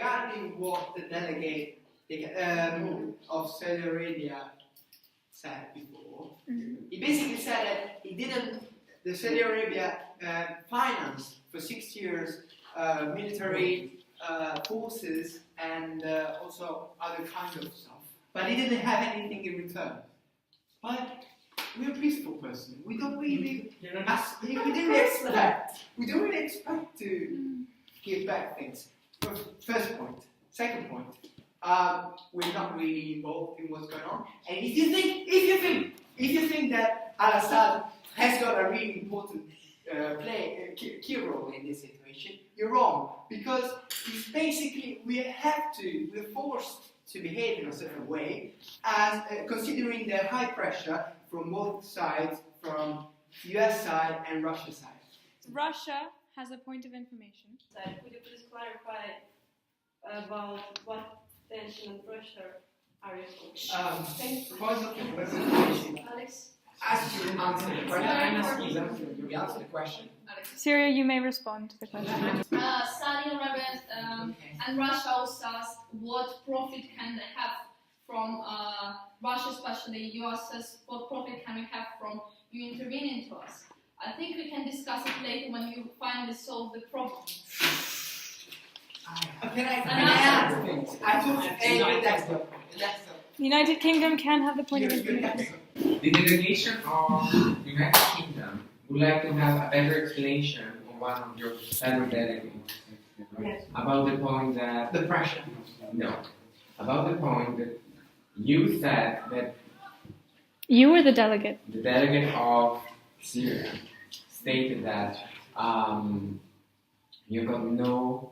regarding what the delegate of Saudi Arabia said before, he basically said that the Saudi Arabia financed for 6 years military forces and also other kinds of stuff, but he didn't have anything in return. But we're a peaceful person. We don't really we don't really expect to give back things. First point. Second point. We're not really involved in what's going on. And if you think that Al-Assad has got a really important key role in this situation, you're wrong. Because it's basically we're forced to behave in a certain way, as considering the high pressure from both sides, from US side and Russia side. Russia has a point of information. Could you please clarify about what tension and pressure are you talking? Point of information. Alex? As you answer the question, you answer the question. Syria, you may respond to the question. Saudi Arabia and Russia also asked what profit can they have from Russia, especially US says what profit can we have from you intervening to us. I think we can discuss it later when you finally solve the problem. Can I add things? I took that's the The United Kingdom can have the point of information. The delegation of the United Kingdom would like to have a better explanation on one of your fellow delegates about the point that the pressure. No, about the point that you said that You were the delegate. the delegate of Syria stated that you got no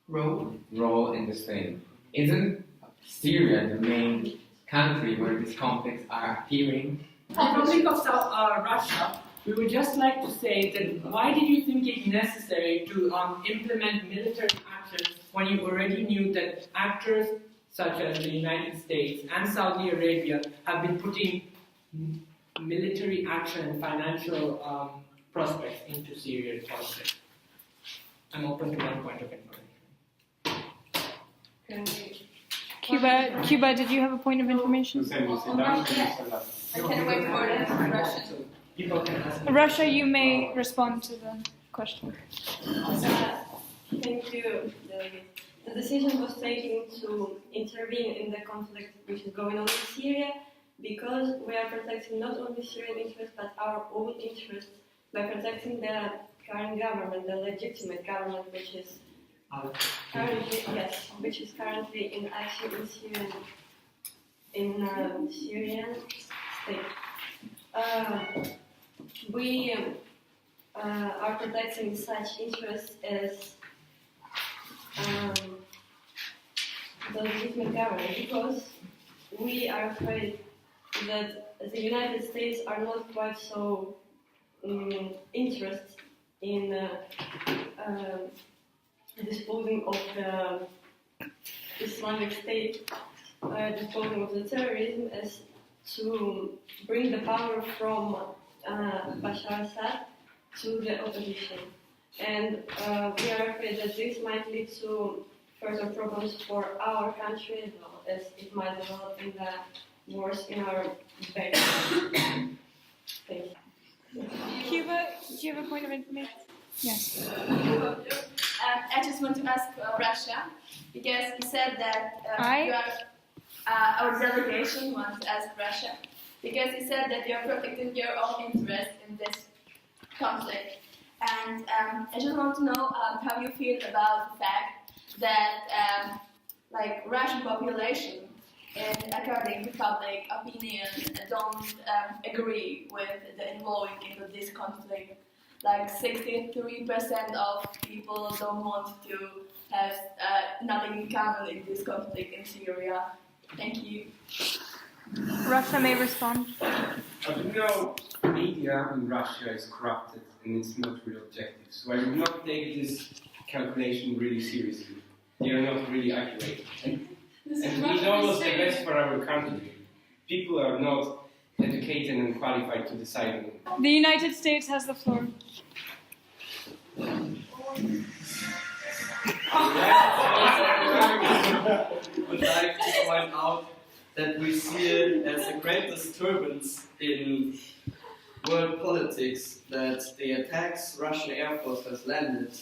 role in the state. Isn't Syria the main country where these conflicts are appearing? On the topic of Russia, we would just like to say that why did you think it necessary to implement military actions when you already knew that actors such as the United States and Saudi Arabia have been putting military action and financial prospects into Syrian conflict? I'm open to that point of information. Cuba, did you have a point of information? I can wait for the Russian. People can ask. Russia, you may respond to the question. Thank you, Delegate. The decision was taken to intervene in the conflict which is going on in Syria because we are protecting not only Syrian interests but our own interests by protecting the current government, the legitimate government which is currently in action in Syrian state. We are protecting such interests as the legitimate government because we are afraid that the United States are not quite so interested in disposing of the Islamic State, disposing of the terrorism as to bring the power from Bashar Assad to the opposition. And we are afraid that this might lead to further problems for our country as well as it might develop in the wars in our backyard. Thank you. Cuba, do you have a point of information? Yes. I just want to ask Russia, because he said that our delegation wants to ask Russia, because he said that you are protecting your own interest in this conflict. And I just want to know how you feel about the fact that Russian population, according to public opinion, don't agree with the involving into this conflict. Like 63% of people don't want to have nothing in common in this conflict in Syria. Thank you. Russia may respond. You know, media in Russia is corrupted and it's not really objective. So I would not take this calculation really seriously. They are not really accurate. And we know what's the best for our country. People are not educated and qualified to decide. The United States has the floor. that we see it as a great disturbance in world politics that the attacks Russian Air Force has landed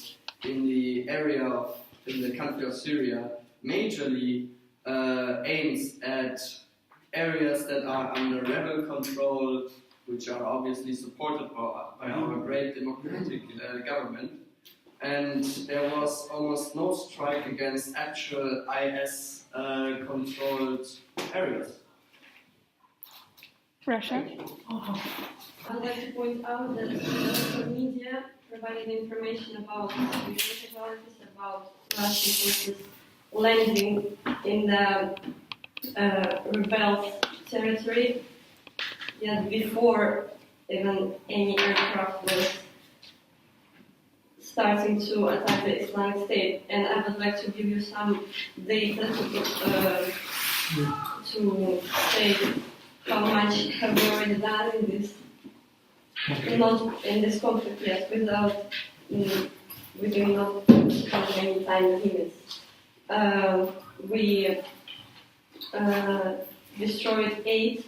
in the area in the country of Syria majorly aims at areas that are under rebel control, which are obviously supported by our great democratic government. And there was almost no strike against actual IS controlled areas. Russia. I'd like to point out that the media provided information about casualties, about Russian forces landing in the rebels' territory, yet before even any aircraft was starting to attack the Islamic State. And I would like to give you some data to say how much have we already done in this, not in this conflict yet, without we do not have any time limits. We destroyed 8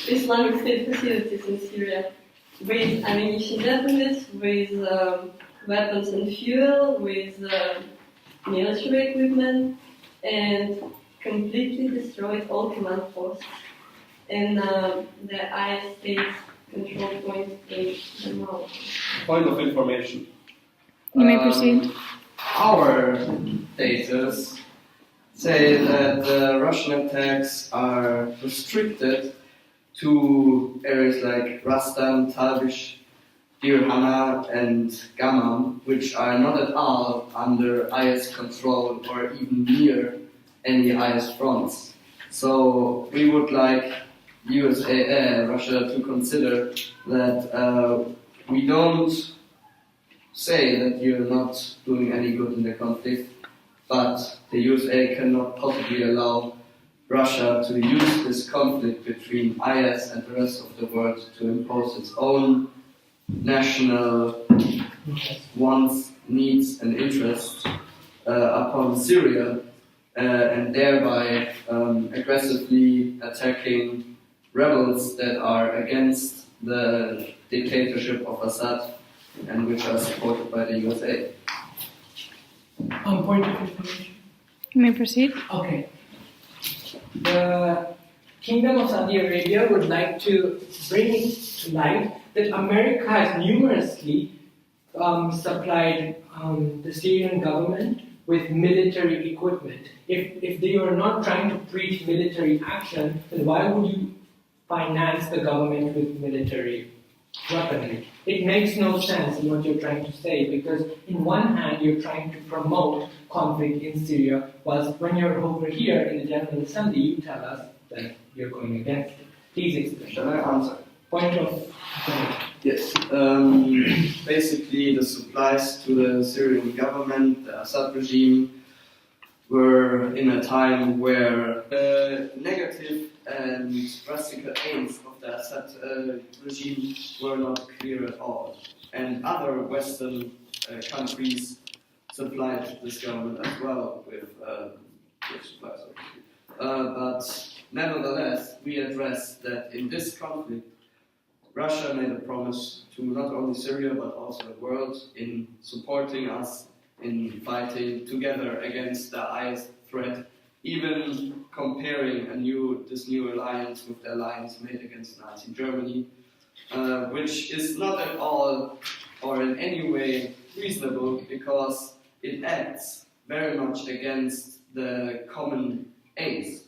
Islamic State facilities in Syria with ammunition depots, with weapons and fuel, with military equipment, and completely destroyed all command posts in the IS state control point in the mouth. Point of information. You may proceed. Our data say that the Russian attacks are restricted to areas like Rastan, Talbish, Deir Hana, and Gamam, which are not at all under IS control or even near any IS fronts. So we would like Russia to consider that we don't say that you're not doing any good in the conflict, but the USA cannot possibly allow Russia to use this conflict between IS and the rest of the world to impose its own national wants, needs, and interests upon Syria, and thereby aggressively attacking rebels that are against the dictatorship of Assad and which are supported by the USA. Point of information. You may proceed. Okay. The Kingdom of Saudi Arabia would like to bring to light that America has numerously supplied the Syrian government with military equipment. If they are not trying to preach military action, then why would you finance the government with military weaponry? It makes no sense in what you're trying to say, because in one hand you're trying to promote conflict in Syria, whilst when you're over here in the General Assembly you tell us that you're going against it. Please explain. Shall I answer? Point of Yes. Basically, the supplies to the Syrian government, the Assad regime, were in a time where the negative and drastic aims of the Assad regime were not clear at all. And other Western countries supplied this government as well with supplies. But nevertheless, we address that in this conflict, Russia made a promise to not only Syria but also the world in supporting us in fighting together against the IS threat, even comparing this new alliance with the alliance made against Nazi Germany, which is not at all or in any way reasonable, because it acts very much against the common aims